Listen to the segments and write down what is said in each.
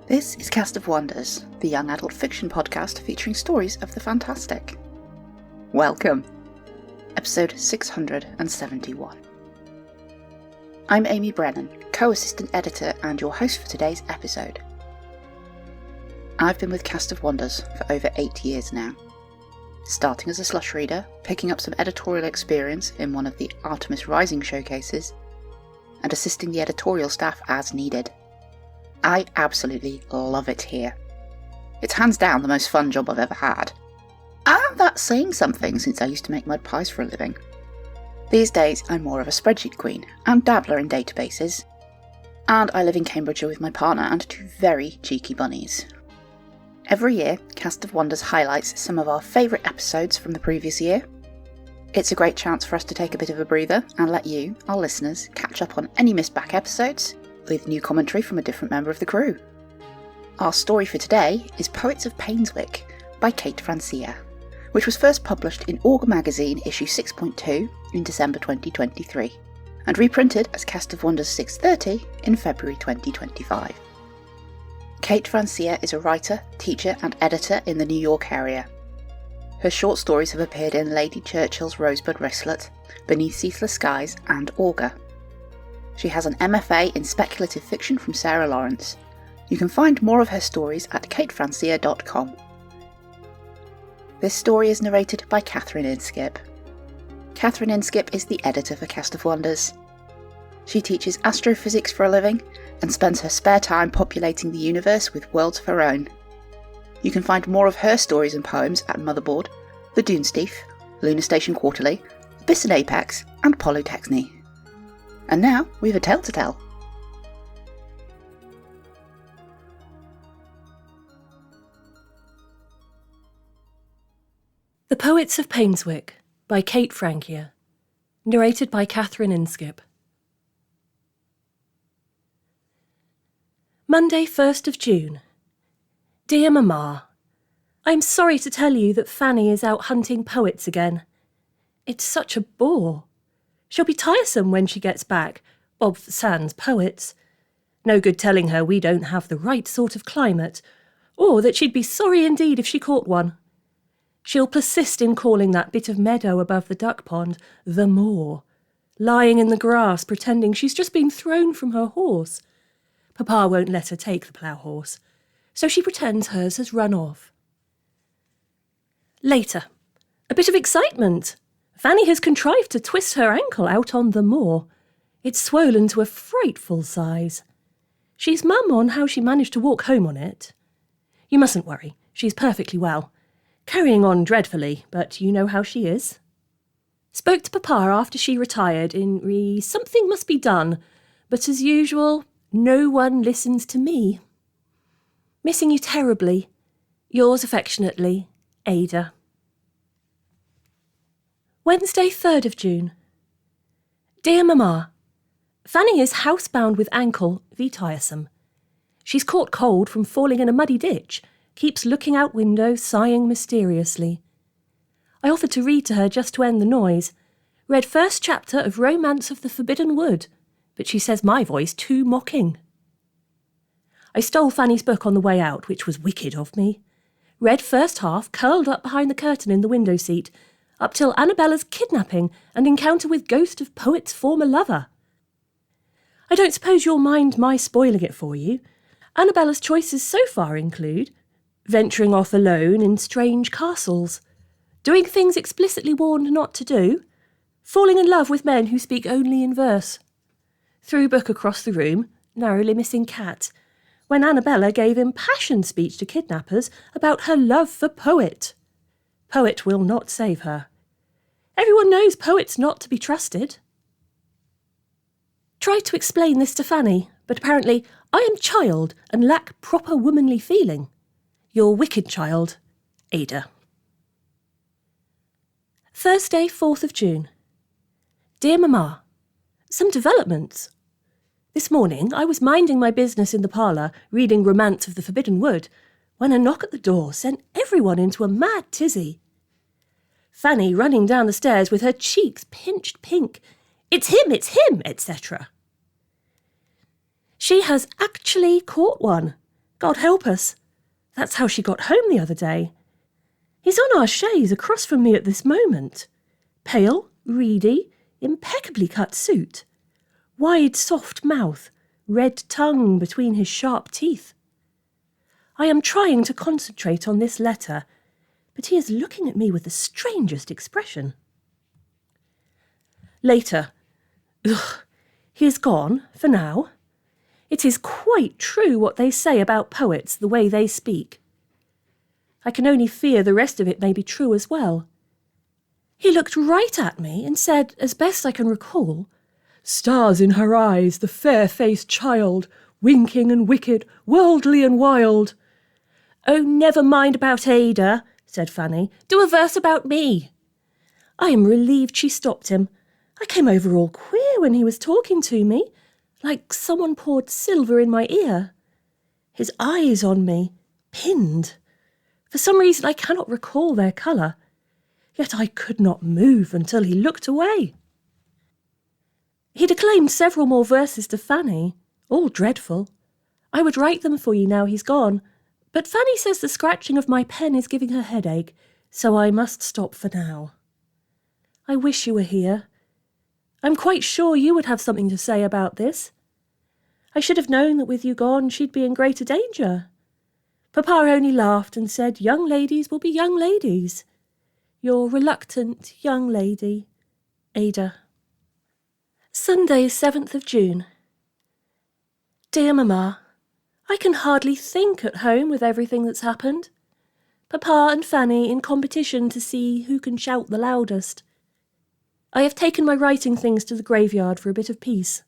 This is Cast of Wonders, the young adult fiction podcast featuring stories of the fantastic. Welcome, episode 671. I'm Amy Brennan, co-assistant editor and your host for today's episode. I've been with Cast of Wonders for over 8 years now, starting as a slush reader, picking up some editorial experience in one of the Artemis Rising showcases, and assisting the editorial staff as needed. I absolutely love it here. It's hands down the most fun job I've ever had. And that's saying something since I used to make mud pies for a living. These days I'm more of a spreadsheet queen and dabbler in databases. And I live in Cambridgeshire with my partner and 2 very cheeky bunnies. Every year, Cast of Wonders highlights some of our favourite episodes from the previous year. It's a great chance for us to take a bit of a breather and let you, our listeners, catch up on any missed back episodes, with new commentary from a different member of the crew. Our story for today is Poets of Painswick by Kate Francia, which was first published in Org magazine issue 6.2 in December 2023, and reprinted as Cast of Wonders 630 in February 2025. Kate Francia is a writer, teacher and editor in the New York area. Her short stories have appeared in Lady Churchill's Rosebud Wristlet, Beneath Ceaseless Skies and Augur. She has an MFA in speculative fiction from Sarah Lawrence. You can find more of her stories at katefrancia.com. This story is narrated by Catherine Inskip. Catherine Inskip is the editor for Cast of Wonders. She teaches astrophysics for a living and spends her spare time populating the universe with worlds of her own. You can find more of her stories and poems at Motherboard, The Dunesteef, Lunar Station Quarterly, Abyss and Apex, and Polytechny. And now, we've a tale to tell. The Poets of Painswick by Kate Francia, narrated by Catherine Inskip. Monday, 1st of June. Dear Mamma, I'm sorry to tell you that Fanny is out hunting poets again. It's such a bore. She'll be tiresome when she gets back, Bob sans poets. No good telling her we don't have the right sort of climate, or that she'd be sorry indeed if she caught one. She'll persist in calling that bit of meadow above the duck pond the moor, lying in the grass pretending she's just been thrown from her horse. Papa won't let her take the plough horse, so she pretends hers has run off. Later, a bit of excitement. Fanny has contrived to twist her ankle out on the moor. It's swollen to a frightful size. She's mum on how she managed to walk home on it. You mustn't worry, she's perfectly well. Carrying on dreadfully, but you know how she is. Spoke to Papa after she retired in something must be done, but as usual, no one listens to me. Missing you terribly. Yours affectionately, Ada. Wednesday, 3rd of June. Dear Mamma, Fanny is housebound with ankle, tiresome. She's caught cold from falling in a muddy ditch, keeps looking out window, sighing mysteriously. I offered to read to her just to end the noise. Read first chapter of Romance of the Forbidden Wood, but she says my voice too mocking. I stole Fanny's book on the way out, which was wicked of me. Read first half, curled up behind the curtain in the window seat, up till Annabella's kidnapping and encounter with ghost of poet's former lover. I don't suppose you'll mind my spoiling it for you. Annabella's choices so far include venturing off alone in strange castles, doing things explicitly warned not to do, falling in love with men who speak only in verse. Threw book across the room, narrowly missing cat, when Annabella gave impassioned speech to kidnappers about her love for poet. Poet will not save her. Everyone knows poet's not to be trusted. Tried to explain this to Fanny, but apparently I am child and lack proper womanly feeling. Your wicked child, Ada. Thursday, 4th of June. Dear Mamma, some developments. This morning I was minding my business in the parlour, reading Romance of the Forbidden Wood, when a knock at the door sent everyone into a mad tizzy. Fanny running down the stairs with her cheeks pinched pink. It's him, etc. She has actually caught one. God help us. That's how she got home the other day. He's on our chaise across from me at this moment. Pale, reedy, impeccably cut suit. Wide, soft mouth, red tongue between his sharp teeth. I am trying to concentrate on this letter, but he is looking at me with the strangest expression. Later. Ugh, he is gone, for now. It is quite true what they say about poets, the way they speak. I can only fear the rest of it may be true as well. He looked right at me and said, as best I can recall, "Stars in her eyes, the fair-faced child, winking and wicked, worldly and wild." "Oh, never mind about Ada," said Fanny. "Do a verse about me." I am relieved she stopped him. I came over all queer when he was talking to me, like someone poured silver in my ear. His eyes on me, pinned. For some reason I cannot recall their colour, yet I could not move until he looked away. He declaimed several more verses to Fanny, all dreadful. I would write them for you now he's gone, but Fanny says the scratching of my pen is giving her headache, so I must stop for now. I wish you were here. I'm quite sure you would have something to say about this. I should have known that with you gone she'd be in greater danger. Papa only laughed and said young ladies will be young ladies. Your reluctant young lady, Ada. Sunday, 7th of June. Dear Mamma, I can hardly think at home with everything that's happened. Papa and Fanny in competition to see who can shout the loudest. I have taken my writing things to the graveyard for a bit of peace.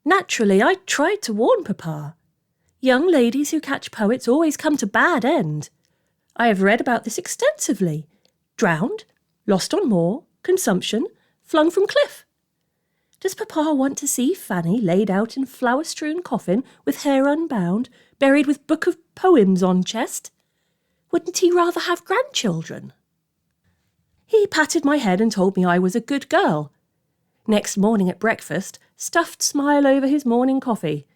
Naturally, I tried to warn Papa. Young ladies who catch poets always come to bad end. I have read about this extensively. Drowned, lost on moor, consumption, flung from cliff. Does Papa want to see Fanny laid out in flower-strewn coffin with hair unbound, buried with book of poems on chest? Wouldn't he rather have grandchildren? He patted my head and told me I was a good girl. Next morning at breakfast, stuffed smile over his morning coffee.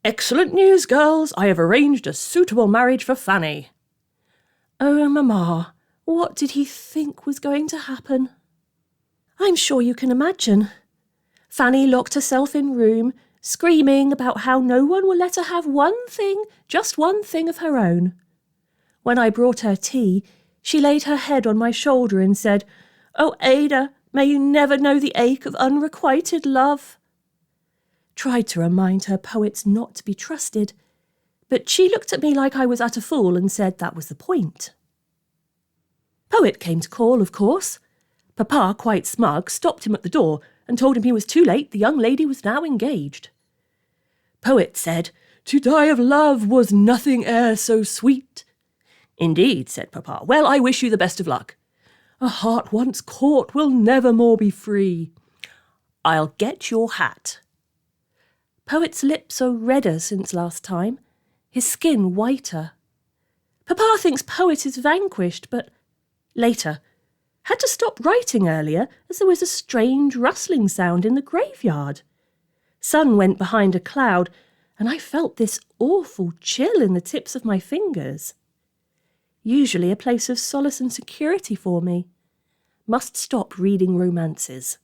"Excellent news, girls. I have arranged a suitable marriage for Fanny." Oh, Mamma, what did he think was going to happen? I'm sure you can imagine. Fanny locked herself in room, screaming about how no one will let her have one thing, just one thing of her own. When I brought her tea, she laid her head on my shoulder and said, "Oh, Ada, may you never know the ache of unrequited love." Tried to remind her poets not to be trusted, but she looked at me like I was at a fool and said that was the point. Poet came to call, of course. Papa, quite smug, stopped him at the door and told him he was too late, the young lady was now engaged. Poet said, "To die of love was nothing e'er so sweet." "Indeed," said Papa. "Well, I wish you the best of luck. A heart once caught will never more be free. I'll get your hat." Poet's lips are redder since last time, his skin whiter. Papa thinks Poet is vanquished, but later, had to stop writing earlier as there was a strange rustling sound in the graveyard. Sun went behind a cloud, and I felt this awful chill in the tips of my fingers. Usually a place of solace and security for me. Must stop reading romances.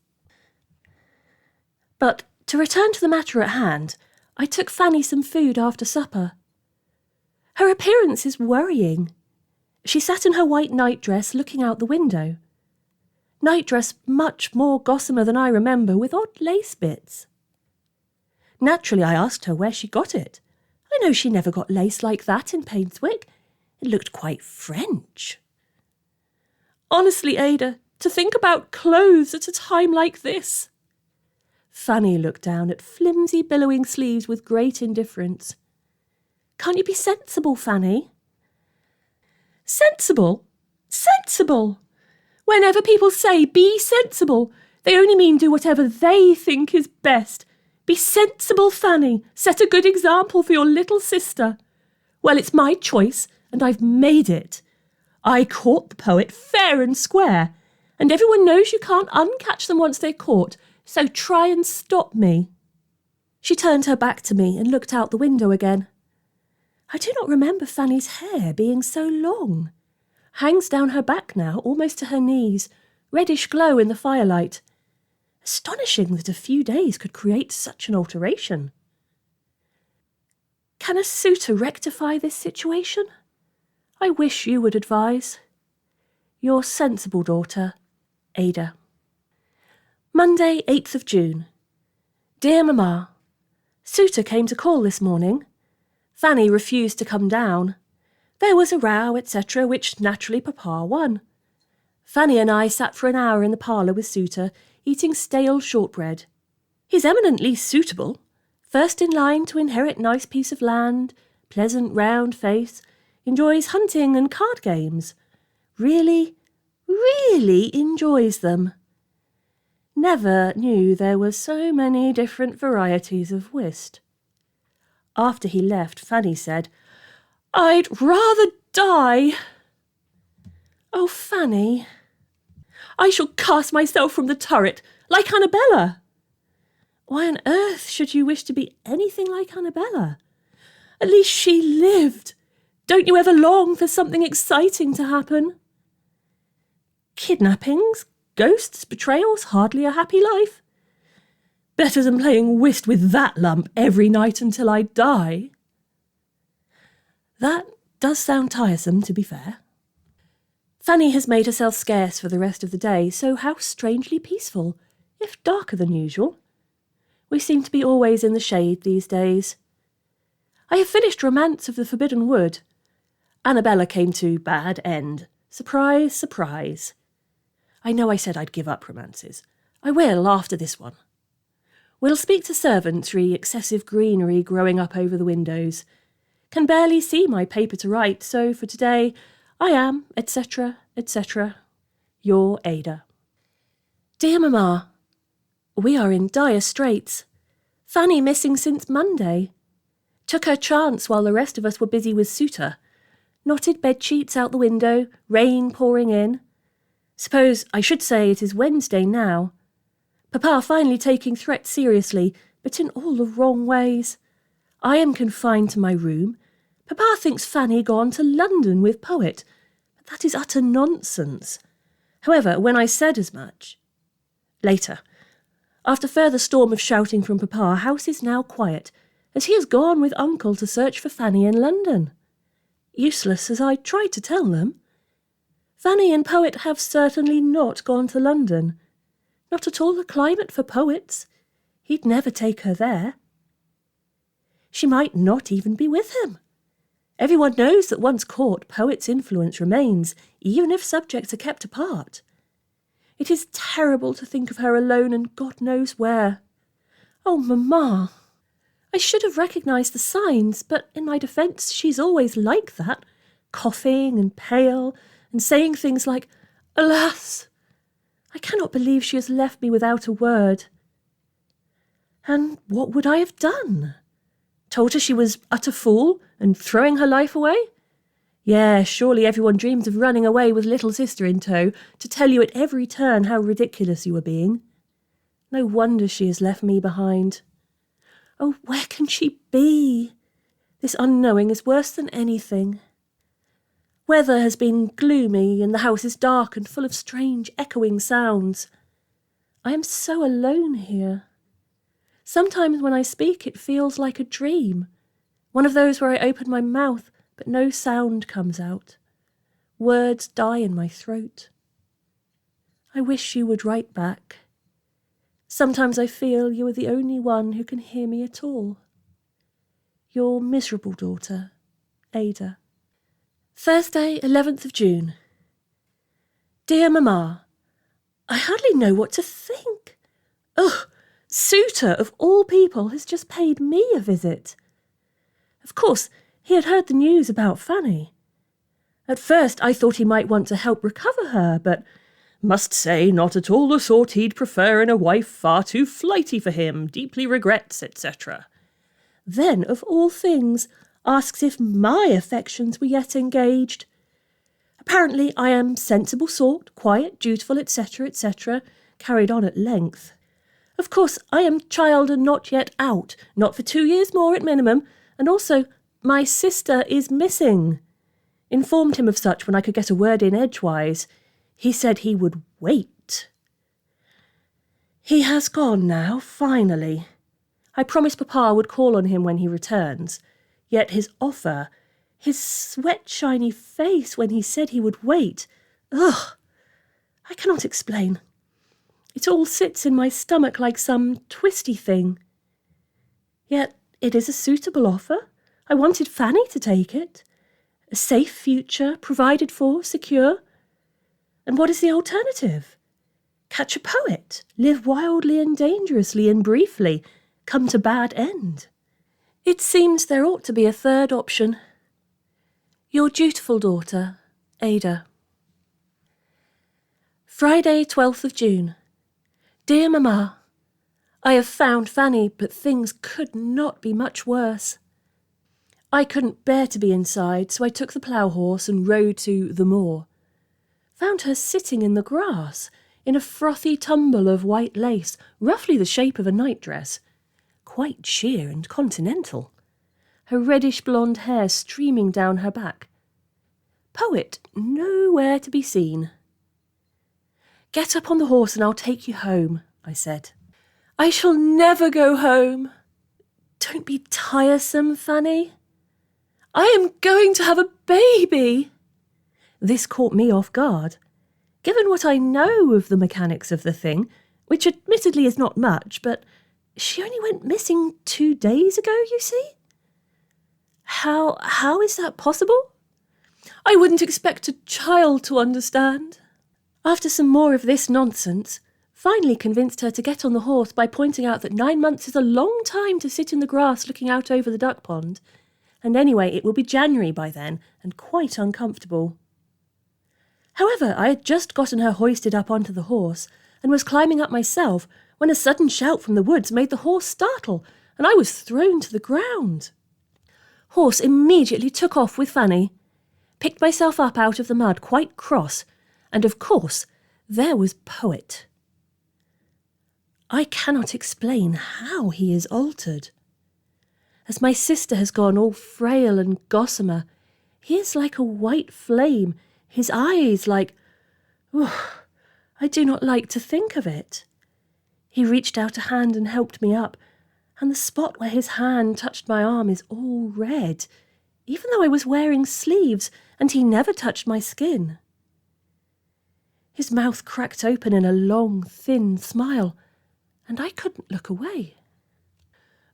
But to return to the matter at hand, I took Fanny some food after supper. Her appearance is worrying. She sat in her white nightdress looking out the window. Nightdress much more gossamer than I remember, with odd lace bits. Naturally, I asked her where she got it. I know she never got lace like that in Painswick. It looked quite French. Honestly, Ada, to think about clothes at a time like this. Fanny looked down at flimsy billowing sleeves with great indifference. Can't you be sensible, Fanny? Sensible? Sensible! Whenever people say be sensible, they only mean do whatever they think is best. Be sensible, Fanny. Set a good example for your little sister. Well, it's my choice, and I've made it. I caught the poet fair and square, and everyone knows you can't uncatch them once they're caught, so try and stop me. She turned her back to me and looked out the window again. I do not remember Fanny's hair being so long. Hangs down her back now, almost to her knees, reddish glow in the firelight. Astonishing that a few days could create such an alteration. Can a suitor rectify this situation? I wish you would advise. Your sensible daughter, Ada. Monday, 8th of June. Dear Mamma, suitor came to call this morning. Fanny refused to come down. There was a row, etc., which naturally Papa won. Fanny and I sat for an hour in the parlour with suitor, eating stale shortbread. He's eminently suitable. First in line to inherit nice piece of land, pleasant round face, enjoys hunting and card games. Really enjoys them. Never knew there were so many different varieties of whist. After he left, Fanny said, "I'd rather die." Oh, Fanny, I shall cast myself from the turret, like Annabella. Why on earth should you wish to be anything like Annabella? At least she lived. Don't you ever long for something exciting to happen? Kidnappings, ghosts, betrayals, hardly a happy life. Better than playing whist with that lump every night until I die. That does sound tiresome, to be fair. Fanny has made herself scarce for the rest of the day, so how strangely peaceful, if darker than usual. We seem to be always in the shade these days. I have finished Romance of the Forbidden Wood. Annabella came to bad end. Surprise, surprise. I know I said I'd give up romances. I will after this one. Will speak to servants re excessive greenery growing up over the windows. Can barely see my paper to write, so for today I am, etc., etc. Your Ada. Dear Mamma, we are in dire straits. Fanny missing since Monday. Took her chance while the rest of us were busy with suitor. Knotted bedsheets out the window, rain pouring in. Suppose I should say it is Wednesday now. Papa finally taking threats seriously, but in all the wrong ways. I am confined to my room. Papa thinks Fanny gone to London with Poet, but that is utter nonsense. However, when I said as much... Later. After further storm of shouting from Papa, house is now quiet, as he has gone with Uncle to search for Fanny in London. Useless as I tried to tell them. Fanny and Poet have certainly not gone to London. Not at all the climate for poets. He'd never take her there. She might not even be with him. Everyone knows that once caught, Poet's influence remains, even if subjects are kept apart. It is terrible to think of her alone and God knows where. Oh, Mamma, I should have recognised the signs, but in my defence she's always like that, coughing and pale, and saying things like, "Alas! I cannot believe she has left me without a word." And what would I have done? Told her she was utter fool and throwing her life away? Yeah, surely everyone dreams of running away with little sister in tow to tell you at every turn how ridiculous you are being. No wonder she has left me behind. Oh, where can she be? This unknowing is worse than anything. Weather has been gloomy and the house is dark and full of strange echoing sounds. I am so alone here. Sometimes when I speak it feels like a dream, one of those where I open my mouth but no sound comes out. Words die in my throat. I wish you would write back. Sometimes I feel you are the only one who can hear me at all. Your miserable daughter, Ada. Thursday, 11th of June. Dear Mamma, I hardly know what to think. Ugh, Suitor of all people has just paid me a visit. Of course, he had heard the news about Fanny. At first I thought he might want to help recover her, but must say not at all the sort he'd prefer in a wife, far too flighty for him, deeply regrets, etc. Then, of all things, asks if my affections were yet engaged. Apparently I am sensible sort, quiet, dutiful, etc., etc., carried on at length. Of course, I am child and not yet out, not for 2 years more at minimum, and also My sister is missing. Informed him of such when I could get a word in edgewise. He said he would wait. He has gone now, finally. I promised Papa would call on him when he returns. Yet his offer, his sweat-shiny face when he said he would wait, ugh, I cannot explain. It all sits in my stomach like some twisty thing. Yet it is a suitable offer. I wanted Fanny to take it. A safe future, provided for, secure. And what is the alternative? Catch a poet, live wildly and dangerously and briefly, come to bad end. It seems there ought to be a third option. Your dutiful daughter, Ada. Friday, 12th of June. Dear Mamma, I have found Fanny, but things could not be much worse. I couldn't bear to be inside, so I took the plough horse and rode to the moor. Found her sitting in the grass, in a frothy tumble of white lace, roughly the shape of a nightdress, quite sheer and continental, her reddish-blonde hair streaming down her back. Poet nowhere to be seen. Get up on the horse and I'll take you home, I said. I shall never go home. Don't be tiresome, Fanny. I am going to have a baby. This caught me off guard. Given what I know of the mechanics of the thing, which admittedly is not much, but she only went missing 2 days ago, you see? How is that possible? I wouldn't expect a child to understand. After some more of this nonsense, finally convinced her to get on the horse by pointing out that 9 months is a long time to sit in the grass looking out over the duck pond, and anyway it will be January by then, and quite uncomfortable. However, I had just gotten her hoisted up onto the horse, and was climbing up myself, when a sudden shout from the woods made the horse startle, and I was thrown to the ground. Horse immediately took off with Fanny, picked myself up out of the mud quite cross, and of course there was Poet. I cannot explain how he is altered. As my sister has gone all frail and gossamer, he is like a white flame, his eyes like... I do not like to think of it. He reached out a hand and helped me up, and the spot where his hand touched my arm is all red, even though I was wearing sleeves and he never touched my skin. His mouth cracked open in a long, thin smile, and I couldn't look away.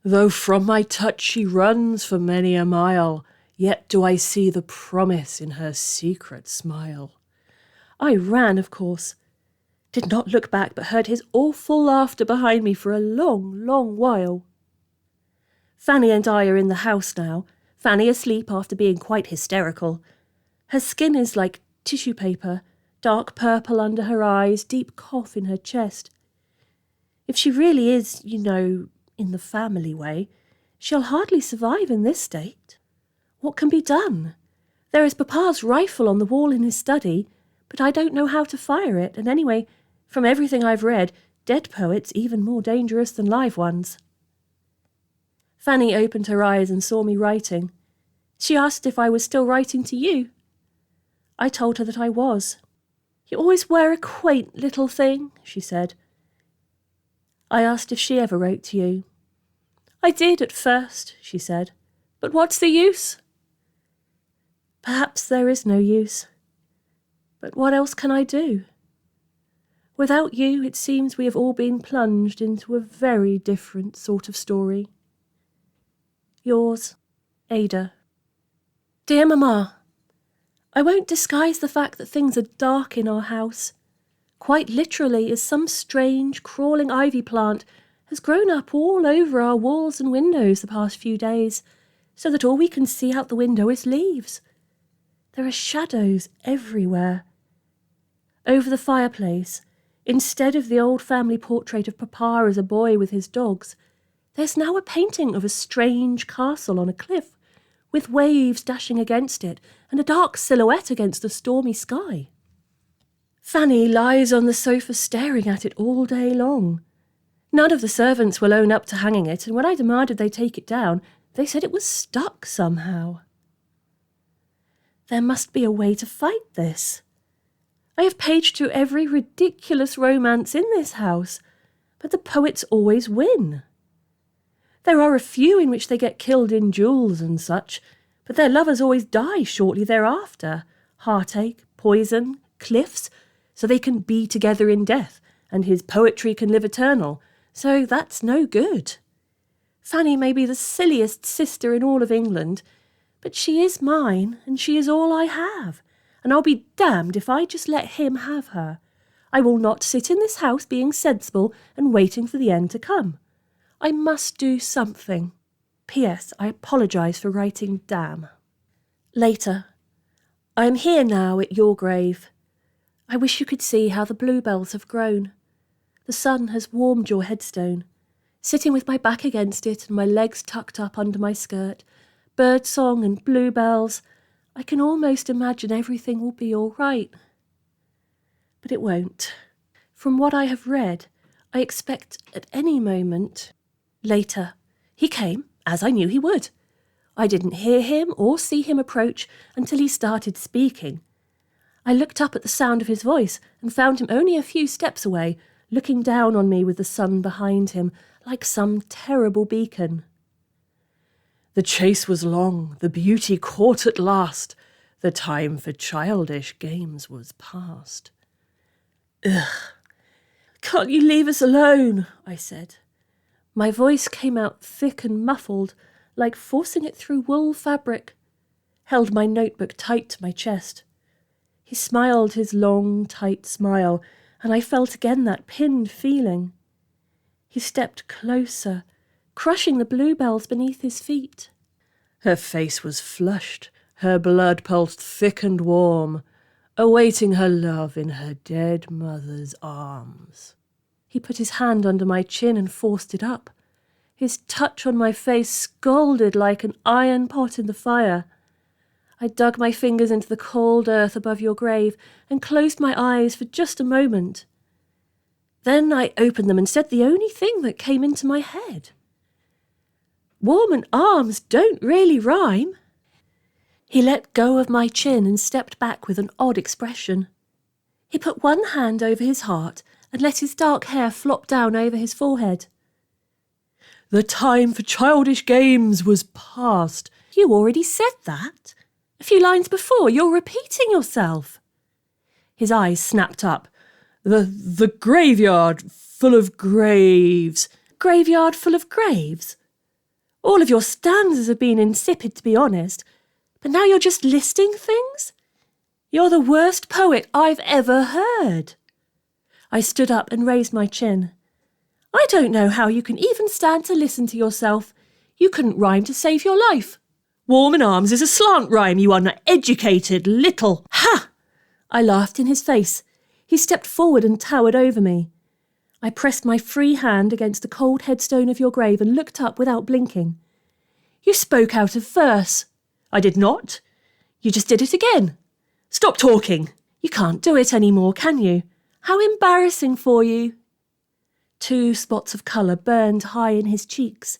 Though from my touch she runs for many a mile, yet do I see the promise in her secret smile. I ran, of course. Did not look back, but heard his awful laughter behind me for a long, long while. Fanny and I are in the house now, Fanny asleep after being quite hysterical. Her skin is like tissue paper, dark purple under her eyes, deep cough in her chest. If she really is, in the family way, she'll hardly survive in this state. What can be done? There is Papa's rifle on the wall in his study, but I don't know how to fire it, and anyway, from everything I've read, dead poets even more dangerous than live ones. Fanny opened her eyes and saw me writing. She asked if I was still writing to you. I told her that I was. You always were a quaint little thing, she said. I asked if she ever wrote to you. I did at first, she said, but what's the use? Perhaps there is no use. But what else can I do? Without you, it seems we have all been plunged into a very different sort of story. Yours, Ada. Dear Mamma, I won't disguise the fact that things are dark in our house. Quite literally, as some strange, crawling ivy plant has grown up all over our walls and windows the past few days, so that all we can see out the window is leaves. There are shadows everywhere. Over the fireplace, instead of the old family portrait of Papa as a boy with his dogs, there's now a painting of a strange castle on a cliff, with waves dashing against it and a dark silhouette against the stormy sky. Fanny lies on the sofa staring at it all day long. None of the servants will own up to hanging it, and when I demanded they take it down, They said it was stuck somehow. There must be a way to fight this. I have paged through every ridiculous romance in this house, but the poets always win. There are a few in which they get killed in duels and such, but their lovers always die shortly thereafter. Heartache, poison, cliffs, so they can be together in death, and his poetry can live eternal, so that's no good. Fanny may be the silliest sister in all of England, but she is mine, and she is all I have, and I'll be damned if I just let him have her. I will not sit in this house being sensible and waiting for the end to come. I must do something. P.S. I apologise for writing damn. Later. I am here now at your grave. I wish you could see how the bluebells have grown. The sun has warmed your headstone. Sitting with my back against it and my legs tucked up under my skirt, birdsong and bluebells, I can almost imagine everything will be all right. But it won't. From what I have read, I expect at any moment... Later. He came, as I knew he would. I didn't hear him or see him approach until he started speaking. I looked up at the sound of his voice and found him only a few steps away, looking down on me with the sun behind him, like some terrible beacon. The chase was long, the beauty caught at last. The time for childish games was past. Ugh! Can't you leave us alone? I said. My voice came out thick and muffled, like forcing it through wool fabric. Held my notebook tight to my chest. He smiled his long, tight smile, and I felt again that pinned feeling. He stepped closer, crushing the bluebells beneath his feet. Her face was flushed, her blood pulsed thick and warm, awaiting her love in her dead mother's arms. He put his hand under my chin and forced it up. His touch on my face scalded like an iron pot in the fire. I dug my fingers into the cold earth above your grave and closed my eyes for just a moment. Then I opened them and said the only thing that came into my head. Warm and arms don't really rhyme. He let go of my chin and stepped back with an odd expression. He put one hand over his heart and let his dark hair flop down over his forehead. The time for childish games was past. You already said that. A few lines before, you're repeating yourself. His eyes snapped up. The graveyard full of graves. Graveyard full of graves? All of your stanzas have been insipid, to be honest. But now you're just listing things? You're the worst poet I've ever heard. I stood up and raised my chin. I don't know how you can even stand to listen to yourself. You couldn't rhyme to save your life. Warm and arms is a slant rhyme, you uneducated little... Ha! I laughed in his face. He stepped forward and towered over me. I pressed my free hand against the cold headstone of your grave and looked up without blinking. You spoke out of verse. I did not. You just did it again. Stop talking. You can't do it anymore, can you? How embarrassing for you. 2 spots of colour burned high in his cheeks.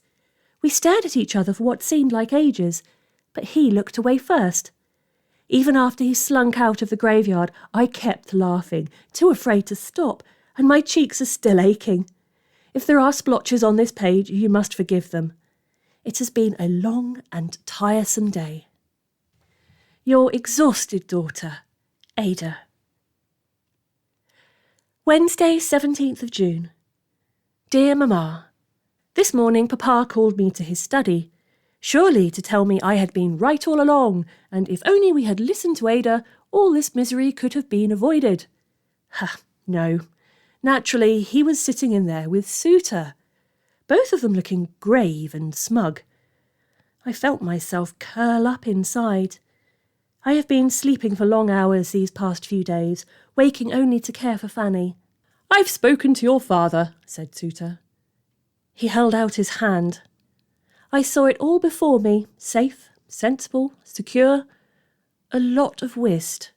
We stared at each other for what seemed like ages, but he looked away first. Even after he slunk out of the graveyard, I kept laughing, too afraid to stop, and my cheeks are still aching. If there are splotches on this page, you must forgive them. It has been a long and tiresome day. Your exhausted daughter, Ada. Wednesday, 17th of June. Dear Mamma, this morning Papa called me to his study, surely to tell me I had been right all along, and if only we had listened to Ada, all this misery could have been avoided. Ha, no. Naturally, he was sitting in there with Suter, both of them looking grave and smug. I felt myself curl up inside. I have been sleeping for long hours these past few days, waking only to care for Fanny. I've spoken to your father, said Suter. He held out his hand. I saw it all before me, safe, sensible, secure, a lot of whist.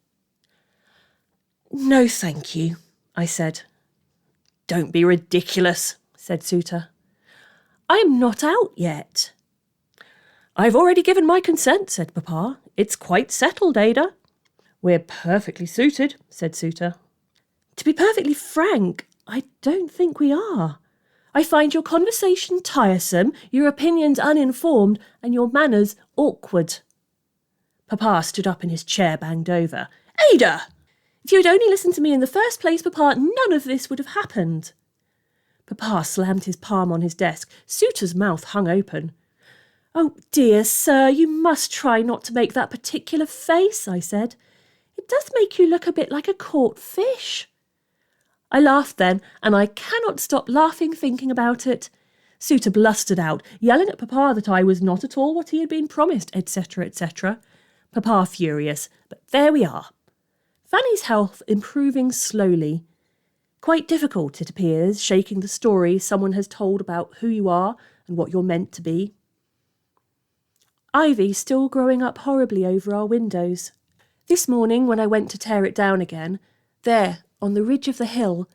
No, thank you, I said. Don't be ridiculous, said Suter. I am not out yet. "I've already given my consent," said Papa. "It's quite settled, Ada." "We're perfectly suited," said Suitor. "To be perfectly frank, I don't think we are. I find your conversation tiresome, your opinions uninformed, and your manners awkward." Papa stood up in his chair, banged over. "Ada! If you had only listened to me in the first place, Papa, none of this would have happened." Papa slammed his palm on his desk. Suitor's mouth hung open. "Oh, dear sir, you must try not to make that particular face," I said. "It does make you look a bit like a caught fish." I laughed then, and I cannot stop laughing thinking about it. Suitor blustered out, yelling at Papa that I was not at all what he had been promised, etc., etc. Papa furious, but there we are. Fanny's health improving slowly. Quite difficult, it appears, shaking the story someone has told about who you are and what you're meant to be. Ivy still growing up horribly over our windows. This morning, when I went to tear it down again, there, on the ridge of the hill,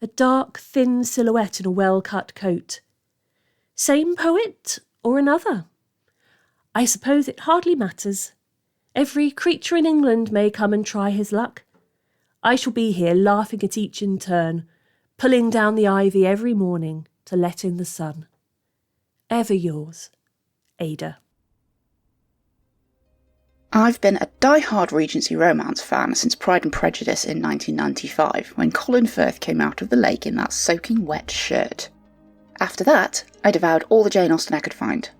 a dark, thin silhouette in a well-cut coat. Same poet or another? I suppose it hardly matters. Every creature in England may come and try his luck. I shall be here laughing at each in turn, pulling down the ivy every morning to let in the sun. Ever yours, Ada. I've been a die-hard Regency romance fan since Pride and Prejudice in 1995, when Colin Firth came out of the lake in that soaking wet shirt. After that, I devoured all the Jane Austen I could find.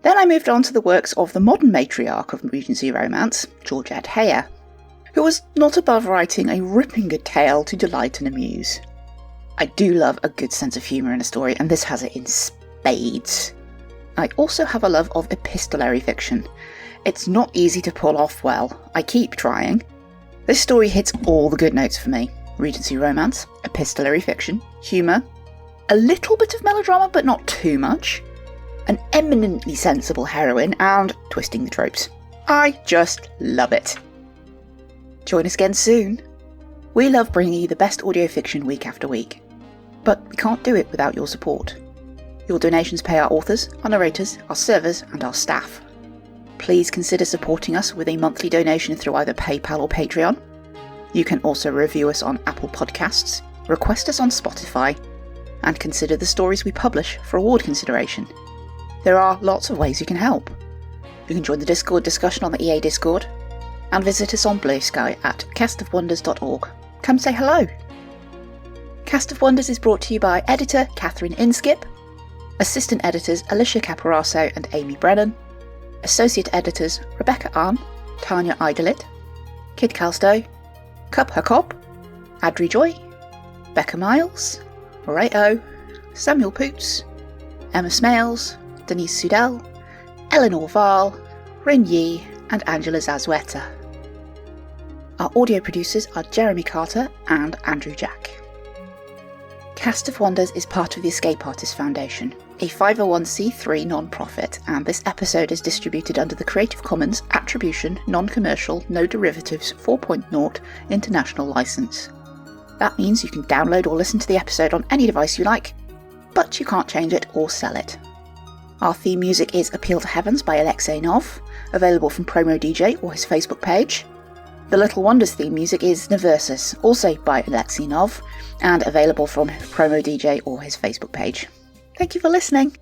Then I moved on to the works of the modern matriarch of Regency romance, Georgette Heyer, who was not above writing a ripping good tale to delight and amuse. I do love a good sense of humour in a story, and this has it in spades. I also have a love of epistolary fiction. It's not easy to pull off well. I keep trying. This story hits all the good notes for me. Regency romance, epistolary fiction, humour, a little bit of melodrama but not too much, an eminently sensible heroine, and twisting the tropes. I just love it. Join us again soon. We love bringing you the best audio fiction week after week, but we can't do it without your support. Your donations pay our authors, our narrators, our servers, and our staff. Please consider supporting us with a monthly donation through either PayPal or Patreon. You can also review us on Apple Podcasts, request us on Spotify, and consider the stories we publish for award consideration. There are lots of ways you can help. You can join the Discord discussion on the EA Discord, and visit us on Blue Sky at castofwonders.org. Come say hello! Cast of Wonders is brought to you by editor Catherine Inskip, assistant editors Alicia Caparasso and Amy Brennan, associate editors Rebecca Arn, Tanya Idolit, Kid Calsto, Cup Huckop, Adri Joy, Becca Miles, Ray O, Samuel Poots, Emma Smales, Denise Sudell, Eleanor Val, Rin Yi, and Angela Zazueta. Our audio producers are Jeremy Carter and Andrew Jack. Cast of Wonders is part of the Escape Artists Foundation, a 501c3 non-profit, and this episode is distributed under the Creative Commons Attribution, Non-Commercial, No Derivatives 4.0 International License. That means you can download or listen to the episode on any device you like, but you can't change it or sell it. Our theme music is Appeal to Heavens by Alexei Nov, available from Promo DJ or his Facebook page. The Little Wonders theme music is Neversus, also by Alexei Nov, and available from Promo DJ or his Facebook page. Thank you for listening.